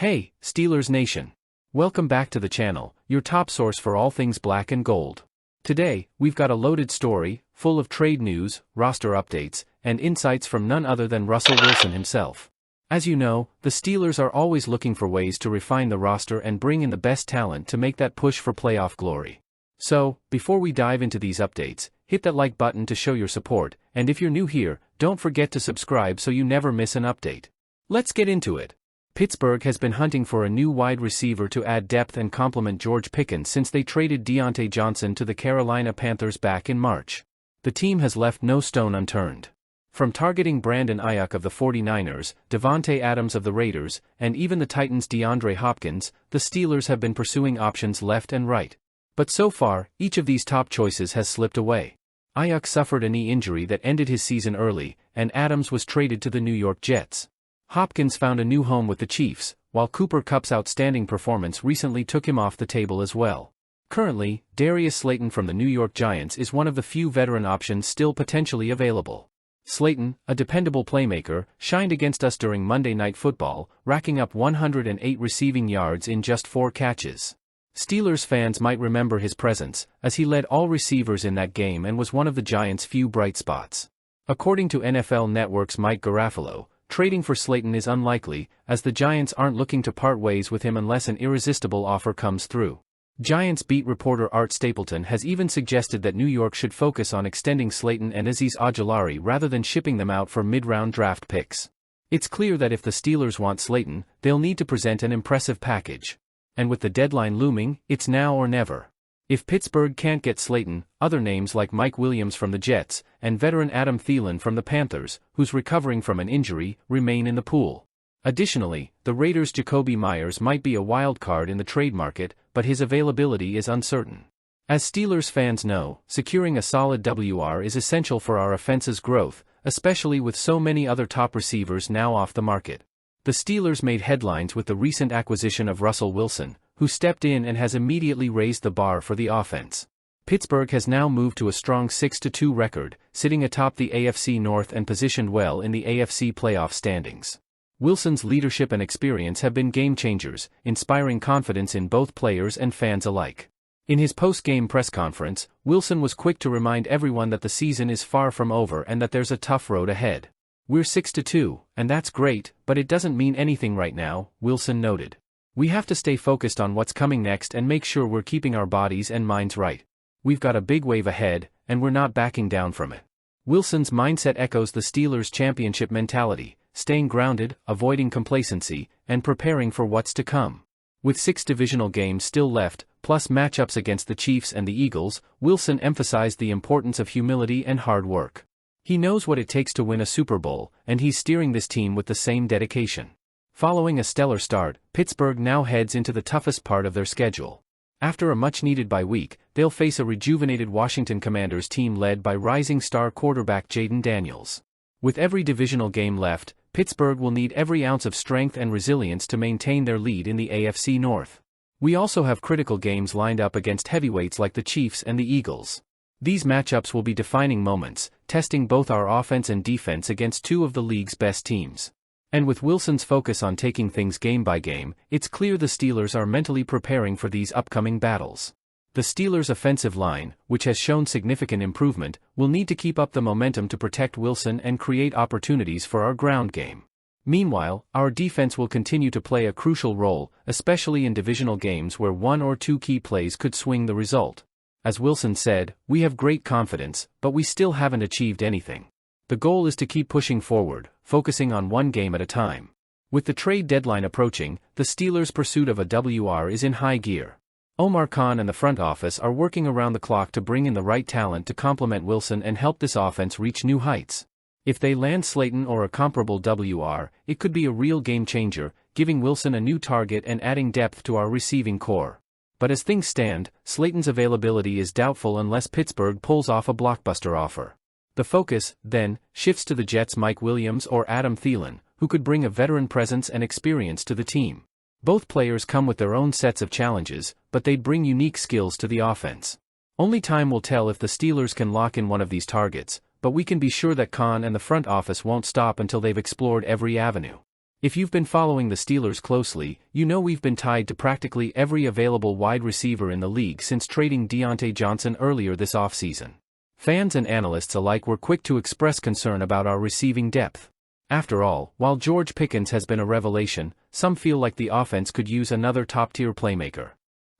Hey, Steelers Nation! Welcome back to the channel, your top source for all things black and gold. Today, we've got a loaded story, full of trade news, roster updates, and insights from none other than Russell Wilson himself. As you know, the Steelers are always looking for ways to refine the roster and bring in the best talent to make that push for playoff glory. So, before we dive into these updates, hit that like button to show your support, and if you're new here, don't forget to subscribe so you never miss an update. Let's get into it. Pittsburgh has been hunting for a new wide receiver to add depth and complement George Pickens since they traded Deontay Johnson to the Carolina Panthers back in March. The team has left no stone unturned. From targeting Brandon Ayuk of the 49ers, Devontae Adams of the Raiders, and even the Titans' DeAndre Hopkins, the Steelers have been pursuing options left and right. But so far, each of these top choices has slipped away. Ayuk suffered a knee injury that ended his season early, and Adams was traded to the New York Jets. Hopkins found a new home with the Chiefs, while Cooper Kupp's outstanding performance recently took him off the table as well. Currently, Darius Slayton from the New York Giants is one of the few veteran options still potentially available. Slayton, a dependable playmaker, shined against us during Monday Night Football, racking up 108 receiving yards in just 4 catches. Steelers fans might remember his presence, as he led all receivers in that game and was one of the Giants' few bright spots. According to NFL Network's Mike Garafolo, trading for Slayton is unlikely, as the Giants aren't looking to part ways with him unless an irresistible offer comes through. Giants beat reporter Art Stapleton has even suggested that New York should focus on extending Slayton and Azeez Ojulari rather than shipping them out for mid-round draft picks. It's clear that if the Steelers want Slayton, they'll need to present an impressive package. And with the deadline looming, it's now or never. If Pittsburgh can't get Slayton, other names like Mike Williams from the Jets, and veteran Adam Thielen from the Panthers, who's recovering from an injury, remain in the pool. Additionally, the Raiders' Jacoby Myers might be a wild card in the trade market, but his availability is uncertain. As Steelers fans know, securing a solid WR is essential for our offense's growth, especially with so many other top receivers now off the market. The Steelers made headlines with the recent acquisition of Russell Wilson, who stepped in and has immediately raised the bar for the offense. Pittsburgh has now moved to a strong 6-2 record, sitting atop the AFC North and positioned well in the AFC playoff standings. Wilson's leadership and experience have been game-changers, inspiring confidence in both players and fans alike. In his post-game press conference, Wilson was quick to remind everyone that the season is far from over and that there's a tough road ahead. "We're 6-2, and that's great, but it doesn't mean anything right now," Wilson noted. "We have to stay focused on what's coming next and make sure we're keeping our bodies and minds right. We've got a big wave ahead, and we're not backing down from it." Wilson's mindset echoes the Steelers' championship mentality, staying grounded, avoiding complacency, and preparing for what's to come. With 6 divisional games still left, plus matchups against the Chiefs and the Eagles, Wilson emphasized the importance of humility and hard work. He knows what it takes to win a Super Bowl, and he's steering this team with the same dedication. Following a stellar start, Pittsburgh now heads into the toughest part of their schedule. After a much-needed bye week, they'll face a rejuvenated Washington Commanders team led by rising star quarterback Jayden Daniels. With every divisional game left, Pittsburgh will need every ounce of strength and resilience to maintain their lead in the AFC North. We also have critical games lined up against heavyweights like the Chiefs and the Eagles. These matchups will be defining moments, testing both our offense and defense against 2 of the league's best teams. And with Wilson's focus on taking things game by game, it's clear the Steelers are mentally preparing for these upcoming battles. The Steelers' offensive line, which has shown significant improvement, will need to keep up the momentum to protect Wilson and create opportunities for our ground game. Meanwhile, our defense will continue to play a crucial role, especially in divisional games where 1 or 2 key plays could swing the result. As Wilson said, "We have great confidence, but we still haven't achieved anything. The goal is to keep pushing forward, focusing on one game at a time." With the trade deadline approaching, the Steelers' pursuit of a WR is in high gear. Omar Khan and the front office are working around the clock to bring in the right talent to complement Wilson and help this offense reach new heights. If they land Slayton or a comparable WR, it could be a real game-changer, giving Wilson a new target and adding depth to our receiving core. But as things stand, Slayton's availability is doubtful unless Pittsburgh pulls off a blockbuster offer. The focus, then, shifts to the Jets' Mike Williams or Adam Thielen, who could bring a veteran presence and experience to the team. Both players come with their own sets of challenges, but they bring unique skills to the offense. Only time will tell if the Steelers can lock in one of these targets, but we can be sure that Khan and the front office won't stop until they've explored every avenue. If you've been following the Steelers closely, you know we've been tied to practically every available wide receiver in the league since trading Deontay Johnson earlier this offseason. Fans and analysts alike were quick to express concern about our receiving depth. After all, while George Pickens has been a revelation, some feel like the offense could use another top-tier playmaker.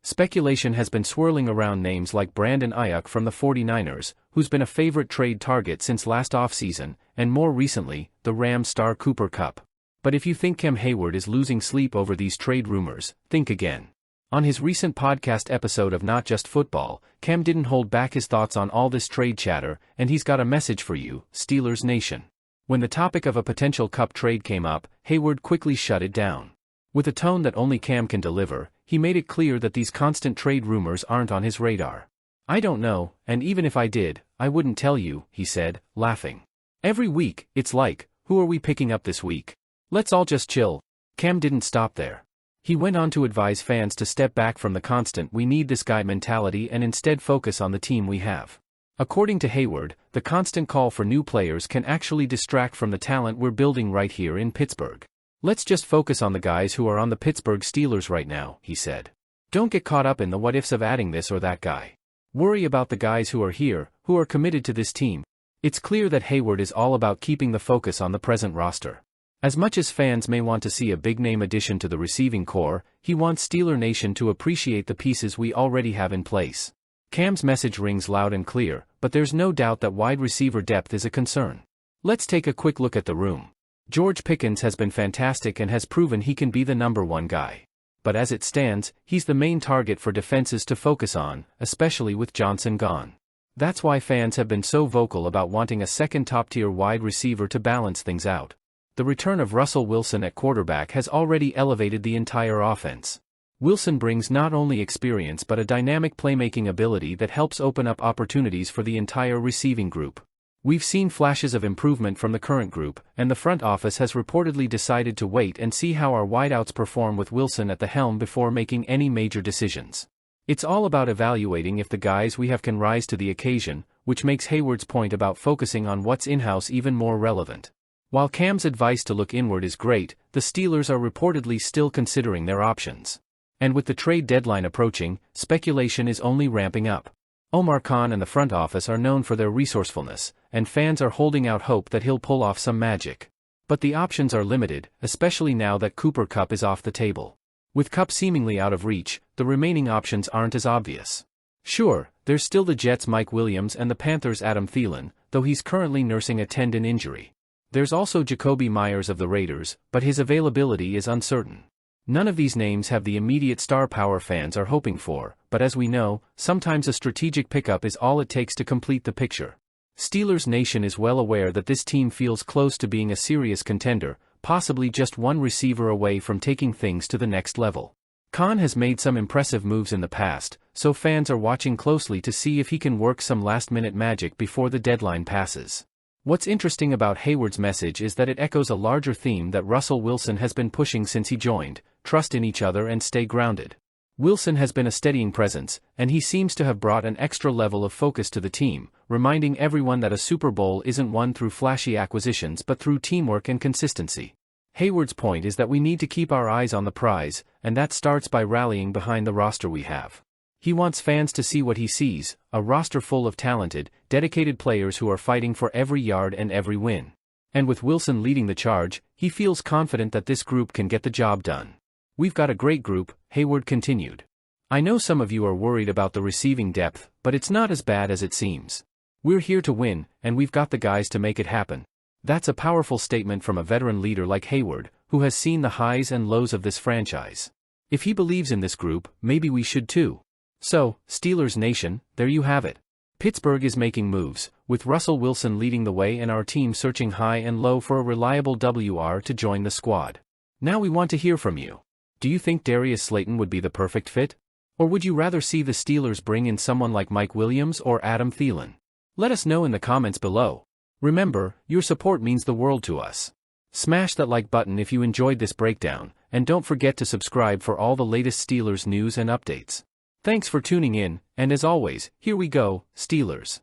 Speculation has been swirling around names like Brandon Ayuk from the 49ers, who's been a favorite trade target since last offseason, and more recently, the Rams star Cooper Kupp. But if you think Heyward is losing sleep over these trade rumors, think again. On his recent podcast episode of Not Just Football, Cam didn't hold back his thoughts on all this trade chatter, and he's got a message for you, Steelers Nation. When the topic of a potential Kupp trade came up, Heyward quickly shut it down. With a tone that only Cam can deliver, he made it clear that these constant trade rumors aren't on his radar. "I don't know, and even if I did, I wouldn't tell you," he said, laughing. "Every week, it's like, who are we picking up this week? Let's all just chill." Cam didn't stop there. He went on to advise fans to step back from the constant "we need this guy" mentality and instead focus on the team we have. According to Heyward, the constant call for new players can actually distract from the talent we're building right here in Pittsburgh. "Let's just focus on the guys who are on the Pittsburgh Steelers right now," he said. "Don't get caught up in the what-ifs of adding this or that guy. Worry about the guys who are here, who are committed to this team." It's clear that Heyward is all about keeping the focus on the present roster. As much as fans may want to see a big-name addition to the receiving core, he wants Steeler Nation to appreciate the pieces we already have in place. Cam's message rings loud and clear, but there's no doubt that wide receiver depth is a concern. Let's take a quick look at the room. George Pickens has been fantastic and has proven he can be the number one guy. But as it stands, he's the main target for defenses to focus on, especially with Johnson gone. That's why fans have been so vocal about wanting a second top-tier wide receiver to balance things out. The return of Russell Wilson at quarterback has already elevated the entire offense. Wilson brings not only experience but a dynamic playmaking ability that helps open up opportunities for the entire receiving group. We've seen flashes of improvement from the current group, and the front office has reportedly decided to wait and see how our wideouts perform with Wilson at the helm before making any major decisions. It's all about evaluating if the guys we have can rise to the occasion, which makes Heyward's point about focusing on what's in-house even more relevant. While Cam's advice to look inward is great, the Steelers are reportedly still considering their options. And with the trade deadline approaching, speculation is only ramping up. Omar Khan and the front office are known for their resourcefulness, and fans are holding out hope that he'll pull off some magic. But the options are limited, especially now that Cooper Kupp is off the table. With Kupp seemingly out of reach, the remaining options aren't as obvious. Sure, there's still the Jets' Mike Williams and the Panthers' Adam Thielen, though he's currently nursing a tendon injury. There's also Jacoby Myers of the Raiders, but his availability is uncertain. None of these names have the immediate star power fans are hoping for, but as we know, sometimes a strategic pickup is all it takes to complete the picture. Steelers Nation is well aware that this team feels close to being a serious contender, possibly just one receiver away from taking things to the next level. Khan has made some impressive moves in the past, so fans are watching closely to see if he can work some last-minute magic before the deadline passes. What's interesting about Heyward's message is that it echoes a larger theme that Russell Wilson has been pushing since he joined: trust in each other and stay grounded. Wilson has been a steadying presence, and he seems to have brought an extra level of focus to the team, reminding everyone that a Super Bowl isn't won through flashy acquisitions but through teamwork and consistency. Heyward's point is that we need to keep our eyes on the prize, and that starts by rallying behind the roster we have. He wants fans to see what he sees: a roster full of talented, dedicated players who are fighting for every yard and every win. And with Wilson leading the charge, he feels confident that this group can get the job done. "We've got a great group," Heyward continued. "I know some of you are worried about the receiving depth, but it's not as bad as it seems. We're here to win, and we've got the guys to make it happen." That's a powerful statement from a veteran leader like Heyward, who has seen the highs and lows of this franchise. If he believes in this group, maybe we should too. So, Steelers Nation, there you have it. Pittsburgh is making moves, with Russell Wilson leading the way and our team searching high and low for a reliable WR to join the squad. Now we want to hear from you. Do you think Darius Slayton would be the perfect fit? Or would you rather see the Steelers bring in someone like Mike Williams or Adam Thielen? Let us know in the comments below. Remember, your support means the world to us. Smash that like button if you enjoyed this breakdown, and don't forget to subscribe for all the latest Steelers news and updates. Thanks for tuning in, and as always, here we go, Steelers.